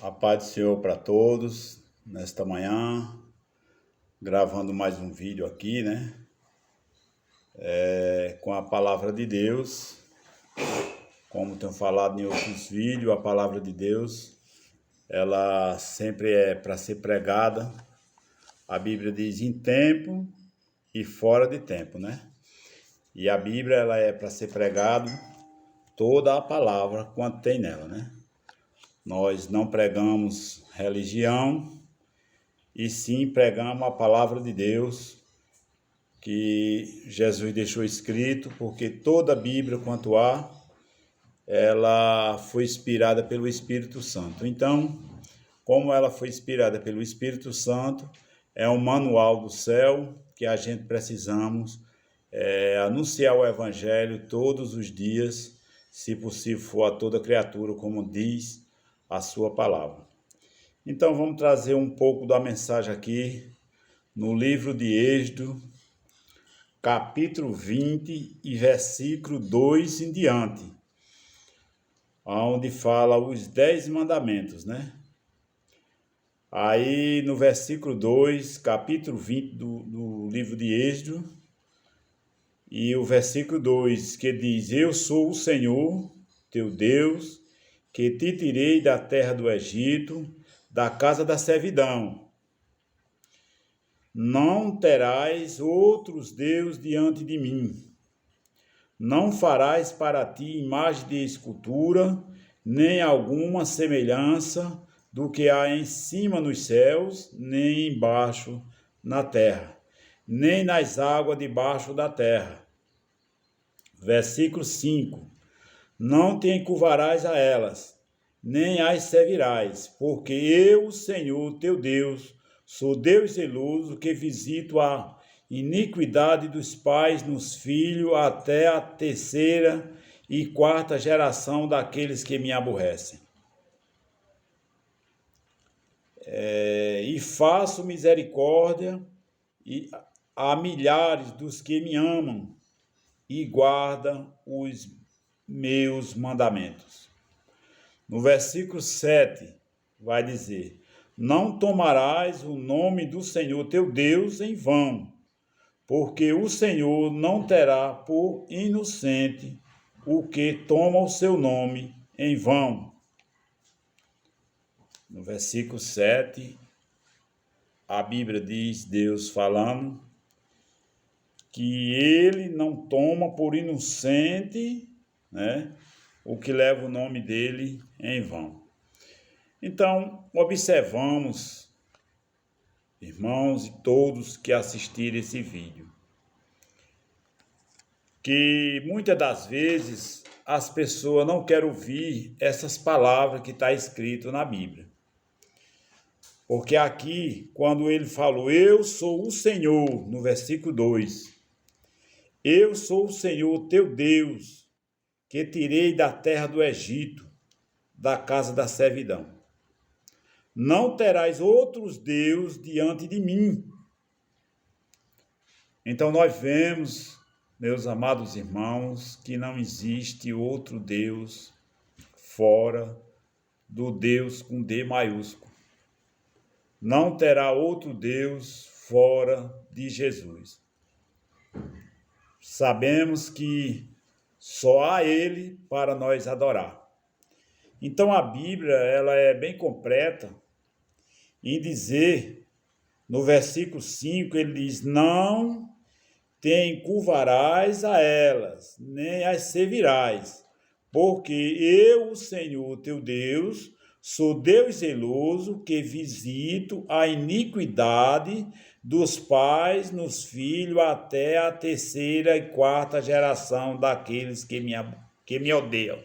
A paz do Senhor para todos, nesta manhã, gravando mais um vídeo aqui, né? Com a palavra de Deus. Como tenho falado em outros vídeos, a palavra de Deus, ela sempre é para ser pregada. A Bíblia diz em tempo e fora de tempo, né? E a Bíblia, ela é para ser pregada toda a palavra quanto tem nela, né? Nós não pregamos religião, e sim pregamos a palavra de Deus, que Jesus deixou escrito, porque toda a Bíblia, quanto há, ela foi inspirada pelo Espírito Santo. Então, como ela foi inspirada pelo Espírito Santo, é um manual do céu que a gente precisamos anunciar o Evangelho todos os dias, se possível for a toda criatura, como diz a sua palavra. Então vamos trazer um pouco da mensagem aqui no livro de Êxodo, capítulo 20 e versículo 2 em diante, onde fala os 10 mandamentos, né? Aí no versículo 2, capítulo 20 do livro de Êxodo, e o versículo 2, que diz: Eu sou o Senhor, teu Deus, que te tirei da terra do Egito, da casa da servidão. Não terás outros deuses diante de mim. Não farás para ti imagem de escultura, nem alguma semelhança do que há em cima nos céus, nem embaixo na terra, nem nas águas debaixo da terra. Versículo 5. Não te encurvarás a elas, nem as servirás, porque eu, Senhor teu Deus, sou Deus zeloso, que visito a iniquidade dos pais nos filhos até a terceira e quarta geração daqueles que me aborrecem. E faço misericórdia a milhares dos que me amam e guardam os meus mandamentos. No versículo 7 vai dizer: Não tomarás o nome do Senhor teu Deus em vão, porque o Senhor não terá por inocente o que toma o seu nome em vão. No versículo 7, a Bíblia diz, Deus falando, que ele não toma por inocente, né, o que leva o nome dele em vão. Então, observamos, irmãos e todos que assistiram esse vídeo, que muitas das vezes as pessoas não querem ouvir essas palavras que está escrito na Bíblia. Porque aqui, quando ele falou, eu sou o Senhor, no versículo 2, eu sou o Senhor teu Deus, que tirei da terra do Egito, da casa da servidão. Não terás outros deuses diante de mim. Então nós vemos, meus amados irmãos, que não existe outro Deus fora do Deus com D maiúsculo. Não terá outro Deus fora de Jesus. Sabemos que só há Ele para nós adorar. Então a Bíblia, ela é bem completa em dizer, no versículo 5, ele diz: Não te encurvarás a elas, nem as servirás, porque eu, o Senhor teu Deus, sou Deus zeloso, que visito a iniquidade dos pais nos filhos até a terceira e quarta geração daqueles que me odeiam.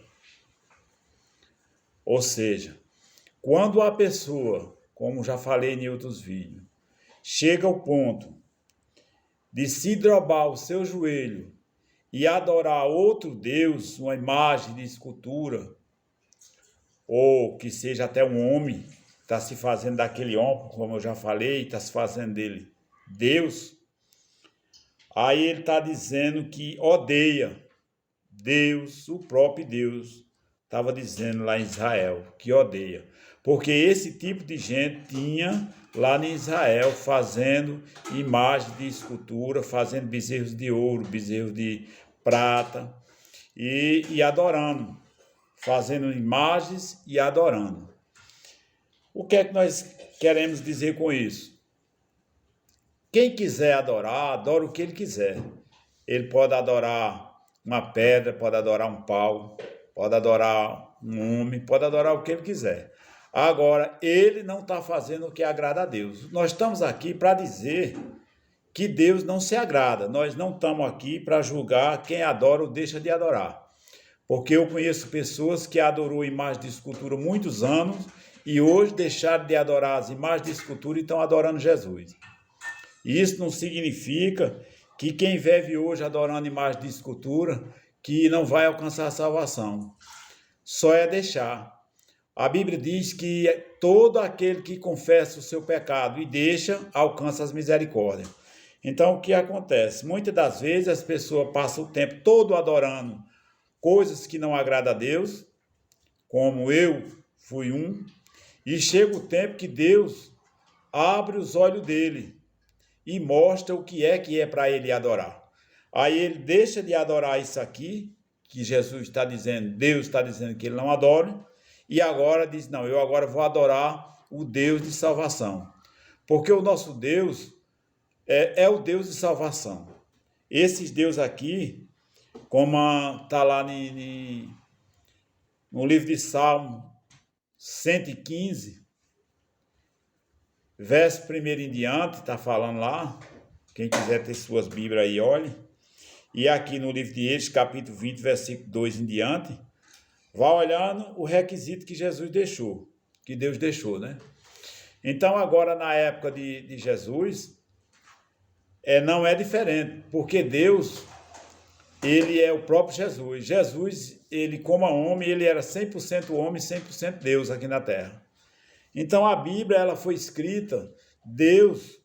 Ou seja, quando a pessoa, como já falei em outros vídeos, chega ao ponto de se dobrar o seu joelho e adorar outro Deus, uma imagem de escultura, ou que seja até um homem, está se fazendo daquele homem, como eu já falei, está se fazendo dele Deus, aí ele está dizendo que odeia Deus, o próprio Deus, estava dizendo lá em Israel, que odeia. Porque esse tipo de gente tinha lá em Israel fazendo imagens de escultura, fazendo bezerros de ouro, bezerros de prata e adorando, fazendo imagens e adorando. O que é que nós queremos dizer com isso? Quem quiser adorar, adora o que ele quiser. Ele pode adorar uma pedra, pode adorar um pau, pode adorar um homem, pode adorar o que ele quiser. Agora, ele não está fazendo o que agrada a Deus. Nós estamos aqui para dizer que Deus não se agrada. Nós não estamos aqui para julgar quem adora ou deixa de adorar. Porque eu conheço pessoas que adorou imagem de escultura muitos anos e hoje deixaram de adorar as imagens de escultura e estão adorando Jesus. Isso não significa que quem vive hoje adorando imagem de escultura que não vai alcançar a salvação. Só é deixar. A Bíblia diz que todo aquele que confessa o seu pecado e deixa, alcança as misericórdias. Então, o que acontece? Muitas das vezes as pessoas passam o tempo todo adorando coisas que não agradam a Deus, como eu fui um, e chega o tempo que Deus abre os olhos dele e mostra o que é para ele adorar. Aí ele deixa de adorar isso aqui, que Jesus está dizendo, Deus está dizendo que ele não adora, e agora diz, não, eu agora vou adorar o Deus de salvação. Porque o nosso Deus é o Deus de salvação. Esses Deus aqui, como está lá no livro de Salmo 115, verso 1 em diante, está falando lá, quem quiser ter suas Bíblias aí, olhe. E aqui no livro de Êxodo, capítulo 20, versículo 2 em diante, vá olhando o requisito que Jesus deixou, que Deus deixou, né? Então, agora, na época de Jesus, não é diferente, porque Deus, ele é o próprio Jesus. Jesus, ele como homem, ele era 100% homem, 100% Deus aqui na terra. Então, a Bíblia, ela foi escrita, Deus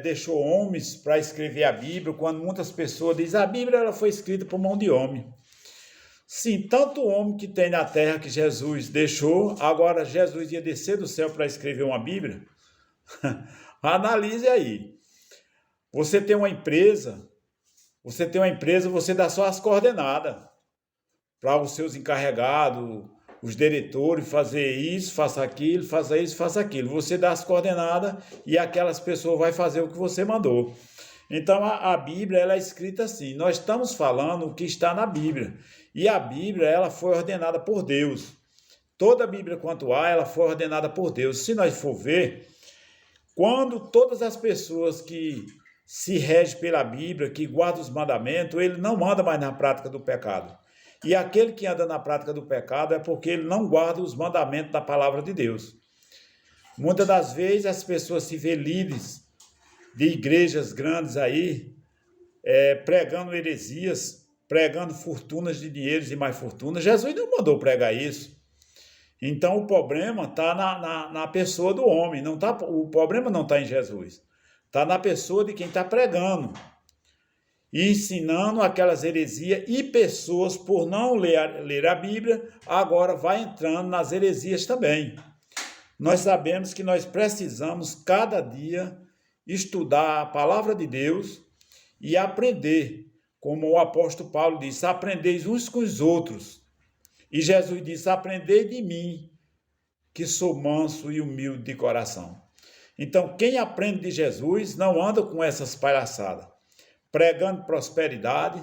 deixou homens para escrever a Bíblia, quando muitas pessoas dizem, a Bíblia ela foi escrita por mão de homem. Sim, tanto homem que tem na terra que Jesus deixou, agora Jesus ia descer do céu para escrever uma Bíblia? Analise aí. Você tem uma empresa, você dá só as coordenadas para os seus encarregados, os diretores, fazer isso, faça aquilo, faça isso, faça aquilo. Você dá as coordenadas e aquelas pessoas vão fazer o que você mandou. Então, a Bíblia ela é escrita assim. Nós estamos falando o que está na Bíblia. E a Bíblia ela foi ordenada por Deus. Toda a Bíblia quanto há, ela foi ordenada por Deus. Se nós for ver, quando todas as pessoas que se regem pela Bíblia, que guardam os mandamentos, ele não anda mais na prática do pecado. E aquele que anda na prática do pecado é porque ele não guarda os mandamentos da palavra de Deus. Muitas das vezes as pessoas se vê líderes de igrejas grandes aí, pregando heresias, pregando fortunas de dinheiros e mais fortunas. Jesus não mandou pregar isso. Então o problema está na pessoa do homem, o problema não está em Jesus. Está na pessoa de quem está pregando e ensinando aquelas heresias, e pessoas, por não ler a Bíblia, agora vai entrando nas heresias também. Nós sabemos que nós precisamos, cada dia, estudar a palavra de Deus e aprender, como o apóstolo Paulo disse, aprendeis uns com os outros. E Jesus disse, aprendei de mim, que sou manso e humilde de coração. Então, quem aprende de Jesus não anda com essas palhaçadas, pregando prosperidade,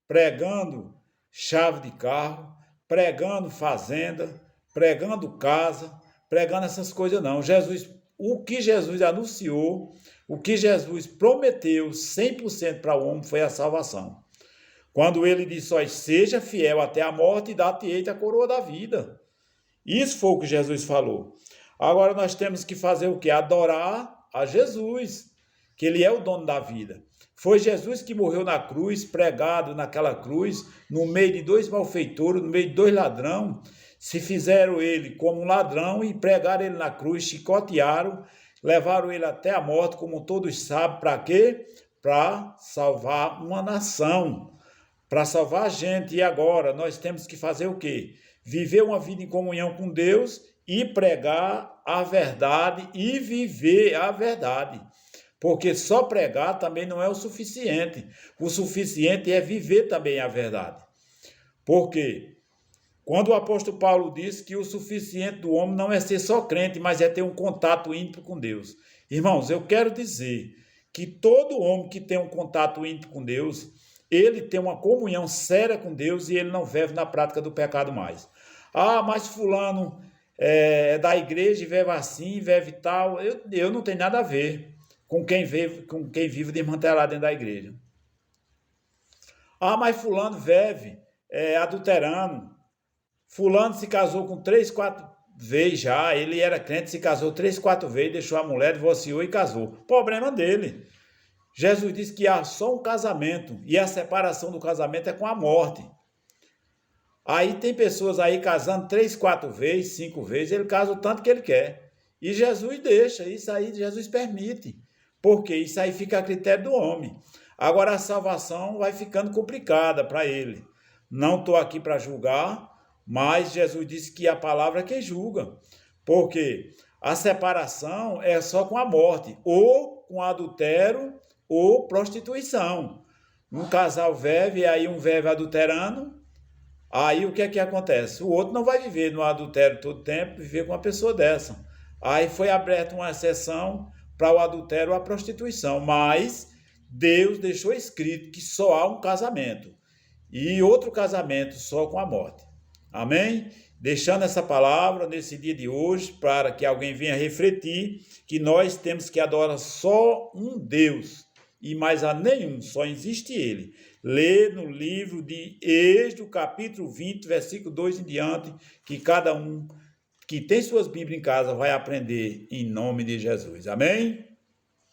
pregando chave de carro, pregando fazenda, pregando casa, pregando essas coisas não. O que Jesus anunciou, o que Jesus prometeu 100% para o homem foi a salvação. Quando ele disse, ó, seja fiel até a morte e dá-te-ei a coroa da vida. Isso foi o que Jesus falou. Agora nós temos que fazer o quê? Adorar a Jesus, que ele é o dono da vida. Foi Jesus que morreu na cruz, pregado naquela cruz, no meio de dois malfeitores, no meio de dois ladrões. Se fizeram ele como um ladrão e pregaram ele na cruz, chicotearam, levaram ele até a morte, como todos sabem, para quê? Para salvar uma nação, para salvar a gente. E agora nós temos que fazer o quê? Viver uma vida em comunhão com Deus e pregar a verdade e viver a verdade. Porque só pregar também não é o suficiente. O suficiente é viver também a verdade. Por quê? Quando o apóstolo Paulo diz que o suficiente do homem não é ser só crente, mas é ter um contato íntimo com Deus. Irmãos, eu quero dizer que todo homem que tem um contato íntimo com Deus, ele tem uma comunhão séria com Deus e ele não vive na prática do pecado mais. Ah, mas fulano é da igreja e vive assim, vive tal. Eu não tenho nada a ver com quem vive desmantelado dentro da igreja. Ah, mas fulano vive adulterando. Fulano se casou com 3, 4 vezes já, ele era crente, se casou 3, 4 vezes, deixou a mulher, divorciou e casou. Problema dele. Jesus disse que há só um casamento e a separação do casamento é com a morte. Aí tem pessoas aí casando 3, 4 vezes, 5 vezes, ele casa o tanto que ele quer. E Jesus deixa, isso aí Jesus permite, porque isso aí fica a critério do homem. Agora a salvação vai ficando complicada para ele. Não estou aqui para julgar, mas Jesus disse que a palavra é quem julga, porque a separação é só com a morte, ou com adultério, ou prostituição. Um casal vive, aí um vive adulterando, aí o que é que acontece? O outro não vai viver no adultério todo tempo, viver com uma pessoa dessa. Aí foi aberta uma exceção para o adultério ou a prostituição, mas Deus deixou escrito que só há um casamento, e outro casamento só com a morte. Amém? Deixando essa palavra nesse dia de hoje, para que alguém venha refletir que nós temos que adorar só um Deus e mais a nenhum, só existe Ele. Lê no livro de Êxodo, capítulo 20, versículo 2 em diante, que cada um que tem suas Bíblias em casa vai aprender em nome de Jesus. Amém?